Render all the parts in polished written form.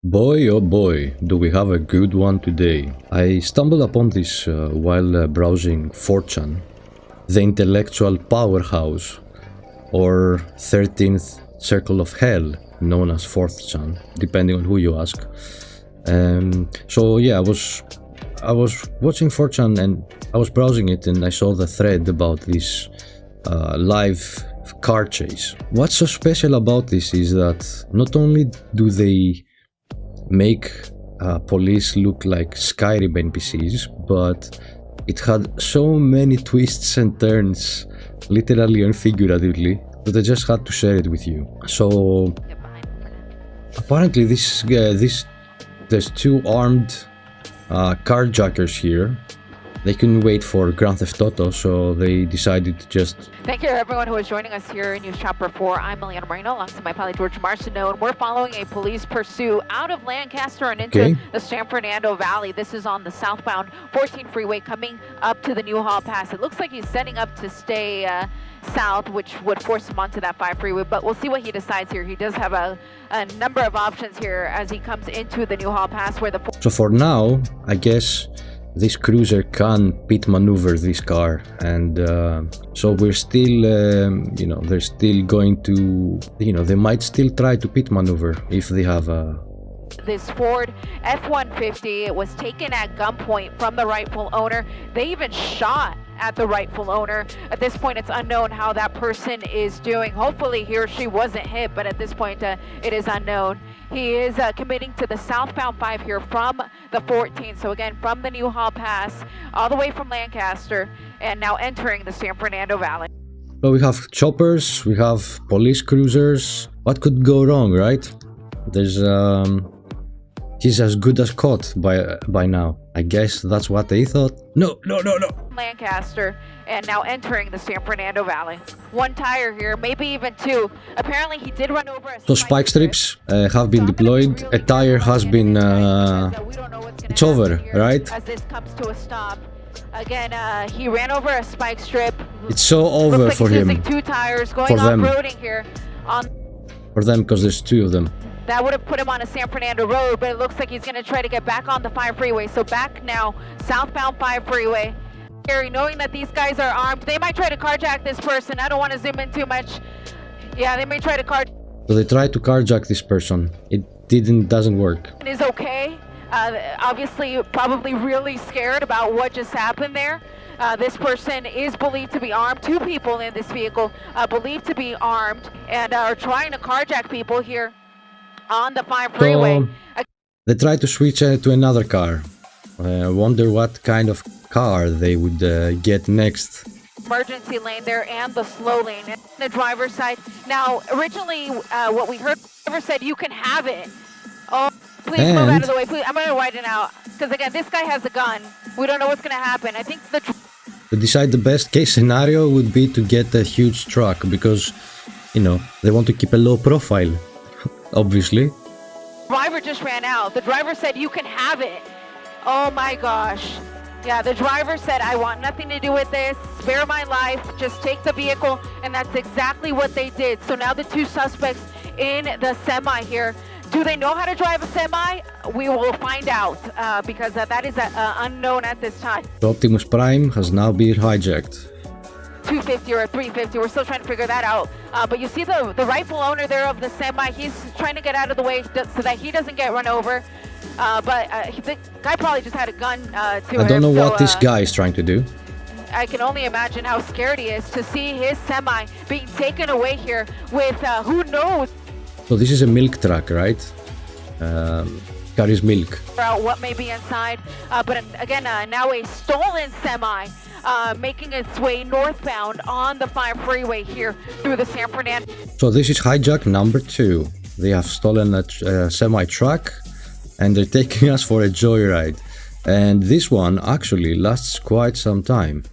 Boy oh boy, do we have a good one today. I stumbled upon this while browsing 4chan, the intellectual powerhouse, or 13th circle of hell, known as 4chan, depending on who you ask. So yeah, I was watching 4chan and I was browsing it and I saw the thread about this live car chase. What's so special about this is that not only do they make police look like Skyrim NPCs, but it had so many twists and turns, literally and figuratively, that I just had to share it with you. So apparently there's two armed carjackers here. They couldn't wait for Grand Theft Auto, so they decided to just... Thank you everyone who is joining us here in News Chopper 4. I'm Eliana Moreno alongside my colleague George Marciano, and we're following a police pursuit out of Lancaster and into the San Fernando Valley. This is on the southbound 14 freeway coming up to the Newhall Pass. It looks like he's setting up to stay south, which would force him onto that 5 freeway, but we'll see what he decides here. He does have a number of options here as he comes into the Newhall Pass where the... So for now, I guess this cruiser can pit maneuver this car, and so we're still, they're still going to, they might still try to pit maneuver if they have a... This Ford F-150 was taken at gunpoint from the rightful owner. They even shot at the rightful owner. At this point, it's unknown how that person is doing. Hopefully he or she wasn't hit, but at this point, it is unknown. He is committing to the southbound 5 here from the 14. So again, from the Newhall Pass, all the way from Lancaster, and now entering the San Fernando Valley. So we have choppers, we have police cruisers. What could go wrong, right? There's he's as good as caught by now. I guess that's what they thought. No. Lancaster, and now entering the San Fernando Valley. One tire here, maybe even two. Apparently he did run over a... So spike strips have been deployed. A tire has been... it's over, right? As this comes to a stop. Again, he ran over a spike strip. It's so over for him. Using 2 tires, going off-roading here. For them, because there's 2 of them. That would have put him on a San Fernando road, but it looks like he's going to try to get back on the 5 freeway. So back now, southbound 5 freeway. Scary, knowing that these guys are armed. They might try to carjack this person. I don't want to zoom in too much. Yeah, they may try to carjack. So they tried to carjack this person. It doesn't work. Is okay. Obviously, probably really scared about what just happened there. This person is believed to be armed. 2 people in this vehicle believed to be armed and are trying to carjack people here on the 5 freeway. So they tried to switch to another car. Wonder what kind of car they would get next. Emergency lane there and the slow lane. And the driver's side. Now, originally, what we heard, the driver said, "You can have it." Oh, please move out of the way. Please, I'm going to widen out. Because again, this guy has a gun. We don't know what's going to happen. I think to decide the best case scenario would be to get a huge truck because, they want to keep a low profile. Obviously. Driver just ran out. The driver said, "You can have it." Oh my gosh. Yeah, the driver said, "I want nothing to do with this. Spare my life. Just take the vehicle." And that's exactly what they did. So now the 2 suspects in the semi here. Do they know how to drive a semi? We will find out because that is unknown at this time. Optimus Prime has now been hijacked. 250 or 350. We're still trying to figure that out. But you see the rightful owner there of the semi. He's trying to get out of the way so that he doesn't get run over. But the guy probably just had a gun to him. I don't know what this guy is trying to do. I can only imagine how scared he is to see his semi being taken away here with who knows. So this is a milk truck, right? Carries milk. What may be inside. But again, now a stolen semi. Making its way northbound on the 5 freeway here through the San Fernando. So this is hijack number 2. They have stolen a semi-truck and they're taking us for a joyride. And this one actually lasts quite some time.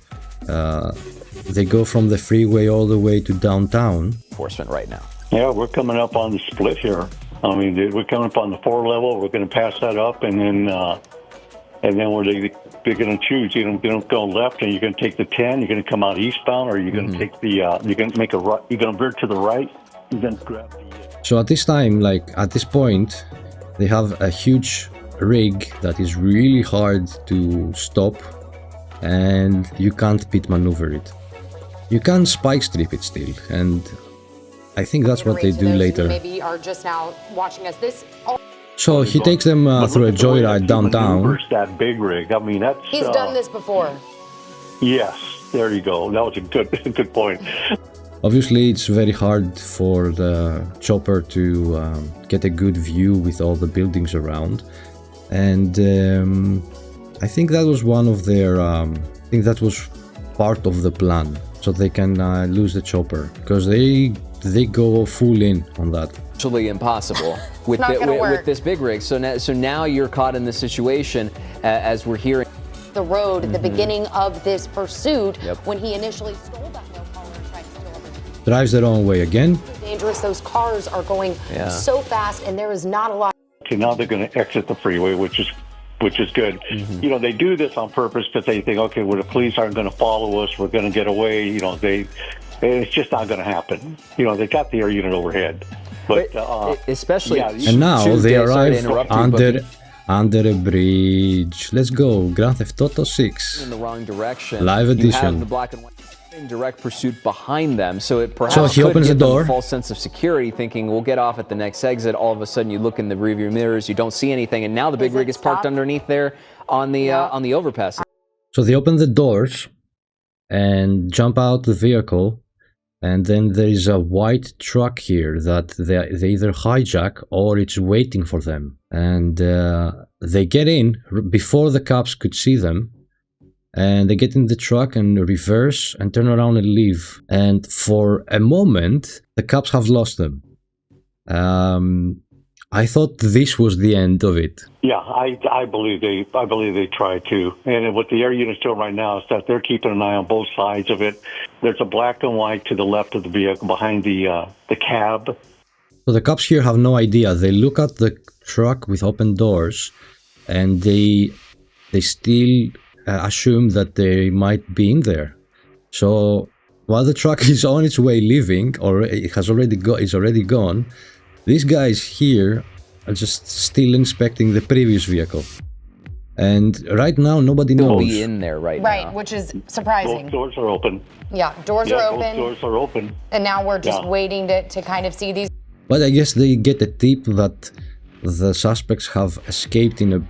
They go from the freeway all the way to downtown. Enforcement right now. Yeah, we're coming up on the split here. I mean, we're coming up on the 4 level. We're going to pass that up, and then where they're going to choose. You're going to go left, and you're going to take the 10. You're going to come out eastbound, or you're going to take the. You're going to make a right. You're going to veer to the right. You're going to grab the. So at this time, at this point, They have a huge rig that is really hard to stop, and you can't pit maneuver it. You can spike strip it still, and I think that's what they do later. Maybe are just now watching us. So he takes them through a joyride downtown. That big rig. I mean, that's. He's done this before. Yes, there you go. That was a good point. Obviously, it's very hard for the chopper to get a good view with all the buildings around, and I think that was one of their. I think that was part of the plan, so they can lose the chopper because they go full in on that. Actually impossible with this big rig. So now you're caught in this situation as we're hearing. The road at the beginning of this pursuit when he initially stole that mail caller and tried to steal everything. Drives the wrong way again. Dangerous. Those cars are going so fast, and there is not a lot. Okay, now they're going to exit the freeway, which is good. You know, they do this on purpose because they think, okay, well, the police aren't going to follow us. We're going to get away. You know, it's just not going to back. You know, they got the air unit overhead. But especially, and now they arrive under a bridge. Let's go, Grand Theft Auto 6. In the wrong direction. Live edition. You have the black and white in direct pursuit behind them, so it perhaps so he opens the door. A false sense of security, thinking we'll get off at the next exit. All of a sudden, you look in the rearview mirrors, you don't see anything, and now the big rig is parked underneath there on the overpass. So they open the doors and jump out the vehicle. And then there is a white truck here that they either hijack or it's waiting for them. And they get in before the cops could see them. And they get in the truck and reverse and turn around and leave. And for a moment, the cops have lost them. I thought this was the end of it. Yeah, I believe they tried to. And what the air unit's doing right now is that they're keeping an eye on both sides of it. There's a black and white to the left of the vehicle behind the cab. So the cops here have no idea. They look at the truck with open doors, and they still assume that they might be in there. So while the truck is on its way leaving, or it has already gone, these guys here are just still inspecting the previous vehicle. And right now, nobody knows. They'll be in there right now. Right, which is surprising. Both doors are open. Yeah, doors are open. Both doors are open. And now we're just waiting to kind of see these. But I guess they get a tip that the suspects have escaped in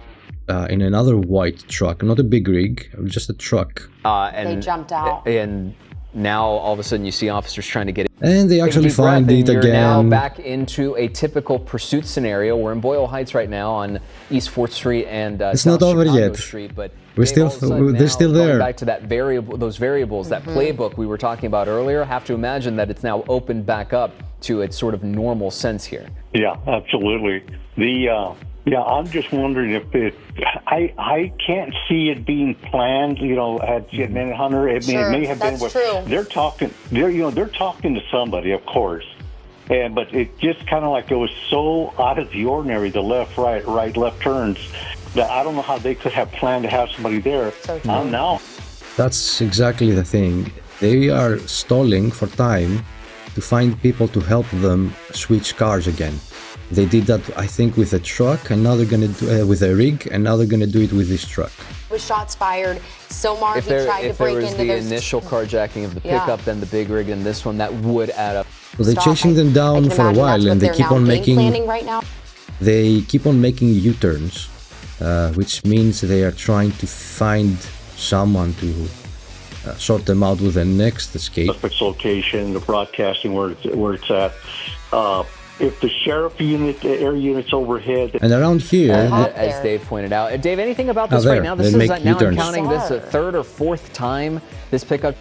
another white truck, not a big rig, just a truck. And they jumped out. And now all of a sudden you see officers trying to get in. And they actually find it again. You're now back into a typical pursuit scenario. We're in Boyle Heights right now on East 4th Street and it's not over yet. Street, but they're still there. Back to that those variables, that playbook we were talking about earlier. Have to imagine that it's now opened back up to its sort of normal sense here. Yeah, absolutely. I'm just wondering if I can't see it being planned, you know, at Manhunter. It may have been. True. They're talking. They're talking to somebody, of course, but it just kind of like it was so out of the ordinary. The left, left turns that I don't know how they could have planned to have somebody there. Now. That's exactly the thing. They are stalling for time to find people to help them switch cars again. They did that, I think, with a truck, and now they're going to do with a rig, and now they're going to do it with this truck. With shots fired, Somar, if there was the initial carjacking of the pickup, then the big rig, and this one, that would add up. So they're chasing them down for a while, and they keep on making. They keep on making U-turns, which means they are trying to find someone to sort them out with the next escape. Suspect's location, the broadcasting where it's at. If the sheriff unit, the air unit's overhead. And around here, as Dave pointed out. Dave, anything about this right now? This is now I'm counting this a third or fourth time this pickup.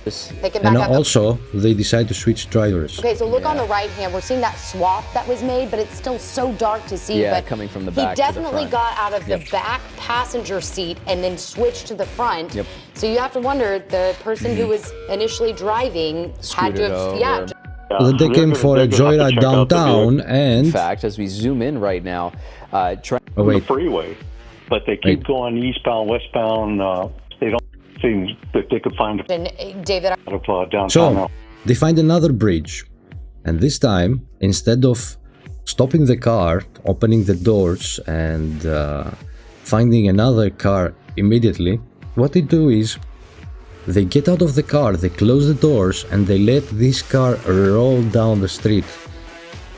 And also, they decide to switch drivers. Okay, so look on the right hand. We're seeing that swap that was made, but it's still so dark to see. Yeah, but coming from the back. He definitely got out of the back passenger seat and then switched to the front. Yep. So you have to wonder, the person who was initially driving had to have, So they came for a joyride downtown, and in fact, as we zoom in right now, the freeway, but they keep going eastbound, westbound. They don't seem that they could find David, out of downtown. So they find another bridge, and this time, instead of stopping the car, opening the doors, and finding another car immediately. What they do is they get out of the car, they close the doors, and they let this car roll down the street.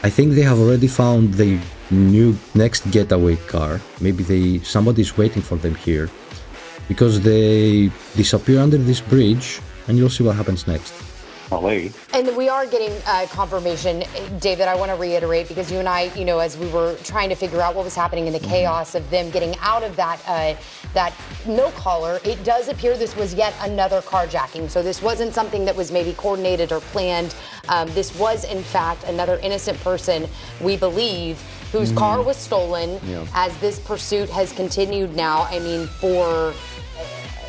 I think they have already found the new next getaway car. Maybe somebody's waiting for them here, because they disappear under this bridge, and you'll see what happens next. And we are getting confirmation, Dave, that I want to reiterate, because you and I, as we were trying to figure out what was happening in the chaos of them getting out of that no caller, it does appear this was yet another carjacking. So this wasn't something that was maybe coordinated or planned. This was, in fact, another innocent person, we believe, whose car was stolen as this pursuit has continued now.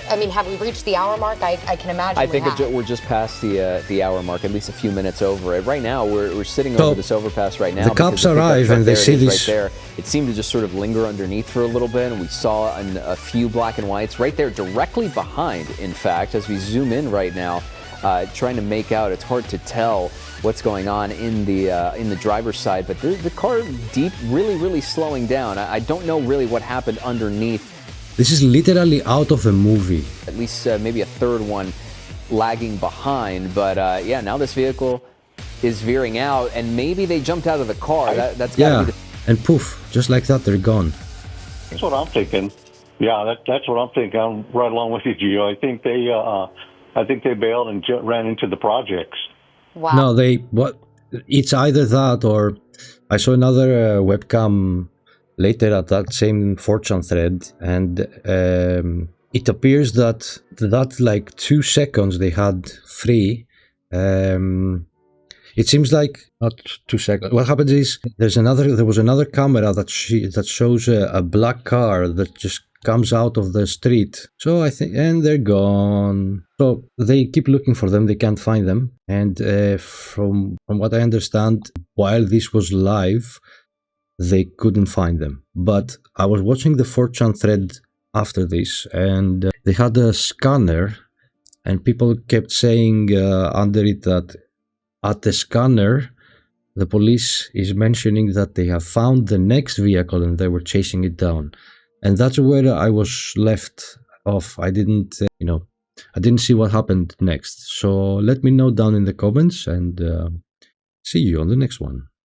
Have we reached the hour mark? I can imagine. I think we're just past the hour mark, at least a few minutes over it. Right now, we're sitting over this overpass right now. The cops arrive and they see this. Right there. It seemed to just sort of linger underneath for a little bit, and we saw a few black and whites right there, directly behind. In fact, as we zoom in right now, trying to make out, it's hard to tell what's going on in the driver's side, but the car deep, really slowing down. I don't know really what happened underneath. This is literally out of a movie. At least maybe a third one lagging behind. But now this vehicle is veering out, and maybe they jumped out of the car. That's gotta be and poof, just like that, they're gone. That's what I'm thinking. Yeah, that's what I'm thinking. I'm right along with you, Gio. I think they bailed and ran into the projects. Wow. No, it's either that, or I saw another webcam later at that same 4chan thread, and it appears that like 2 seconds they had free. It seems like not 2 seconds. What happens is there was another camera that shows a black car that just comes out of the street. So I think, and they're gone. So they keep looking for them. They can't find them. And from what I understand, while this was live, they couldn't find them. But I was watching the 4chan thread after this, and they had a scanner, and people kept saying under it that at the scanner, the police is mentioning that they have found the next vehicle and they were chasing it down. And that's where I was left off. I didn't, I didn't see what happened next. So let me know down in the comments, and see you on the next one.